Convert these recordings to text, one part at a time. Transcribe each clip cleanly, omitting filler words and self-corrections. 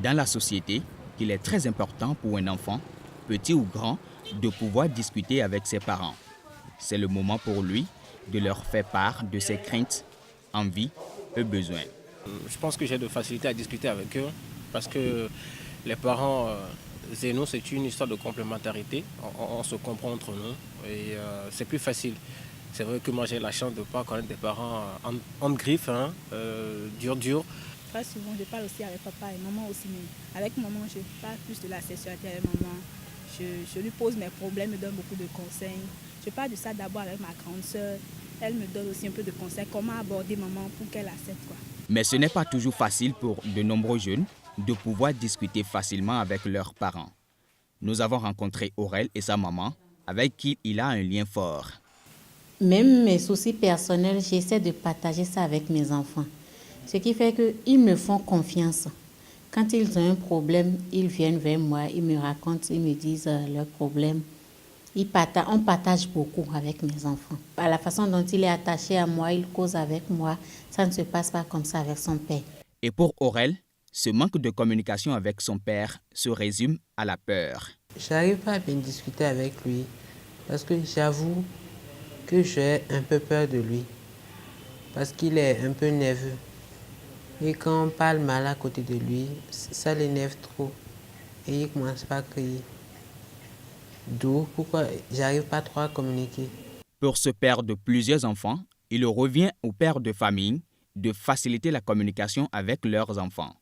Dans la société, il est très important pour un enfant, petit ou grand, de pouvoir discuter avec ses parents. C'est le moment pour lui de leur faire part de ses craintes, envies et besoins. Je pense que j'ai de facilité à discuter avec eux parce que les parents et nous, c'est une histoire de complémentarité. On se comprend entre nous et c'est plus facile. C'est vrai que moi j'ai la chance de ne pas connaître des parents en griffe, dur. Très souvent, je parle aussi avec papa et maman aussi. Mais avec maman, je parle plus de la sexualité avec maman. Je lui pose mes problèmes, elle me donne beaucoup de conseils. Je parle de ça d'abord avec ma grande sœur. Elle me donne aussi un peu de conseils, comment aborder maman pour qu'elle accepte, quoi. Mais ce n'est pas toujours facile pour de nombreux jeunes de pouvoir discuter facilement avec leurs parents. Nous avons rencontré Aurel et sa maman, avec qui il a un lien fort. Même mes soucis personnels, j'essaie de partager ça avec mes enfants. Ce qui fait qu'ils me font confiance. Quand ils ont un problème, ils viennent vers moi, ils me racontent, ils me disent leurs problèmes. On partage beaucoup avec mes enfants. À la façon dont il est attaché à moi, il cause avec moi. Ça ne se passe pas comme ça avec son père. Et pour Aurel, ce manque de communication avec son père se résume à la peur. J'arrive pas à bien discuter avec lui parce que j'avoue que j'ai un peu peur de lui. Parce qu'il est un peu nerveux. Et quand on parle mal à côté de lui, ça l'énerve trop. Et il commence pas à crier. D'où pourquoi j'arrive pas trop à communiquer. Pour ce père de plusieurs enfants, il revient aux pères de famille de faciliter la communication avec leurs enfants.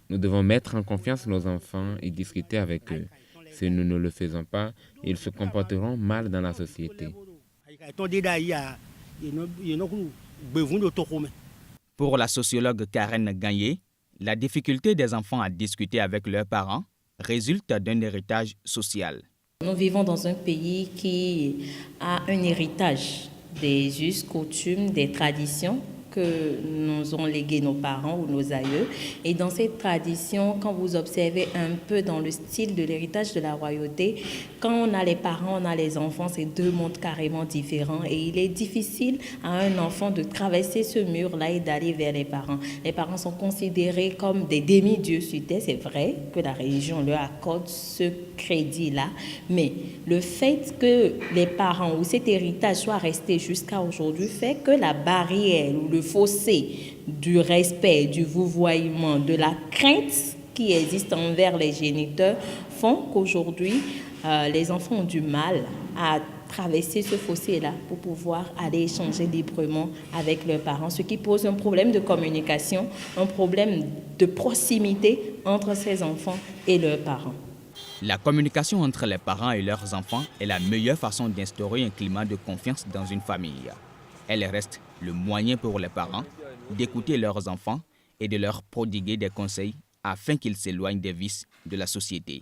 Nous devons mettre en confiance nos enfants et discuter avec eux. Si nous ne le faisons pas, ils se comporteront mal dans la société. Pour la sociologue Karen Gagné, la difficulté des enfants à discuter avec leurs parents résulte d'un héritage social. Nous vivons dans un pays qui a un héritage des us, coutumes, des traditions que nous ont léguées nos parents ou nos aïeux. Et dans ces traditions, quand vous observez un peu dans le style de l'héritage de la royauté, quand on a les parents, on a les enfants, c'est deux mondes carrément différents. Et il est difficile à un enfant de traverser ce mur-là et d'aller vers les parents. Les parents sont considérés comme des demi-dieux sur terre. C'est vrai que la religion leur accorde ce crédit-là. Mais le fait que les parents ou cet héritage soit resté jusqu'à aujourd'hui fait que la barrière ou le fossé du respect, du vouvoiement, de la crainte qui existe envers les géniteurs font qu'aujourd'hui, les enfants ont du mal à traverser ce fossé-là pour pouvoir aller échanger librement avec leurs parents, ce qui pose un problème de communication, un problème de proximité entre ces enfants et leurs parents. La communication entre les parents et leurs enfants est la meilleure façon d'instaurer un climat de confiance dans une famille. Elle reste le moyen pour les parents d'écouter leurs enfants et de leur prodiguer des conseils afin qu'ils s'éloignent des vices de la société.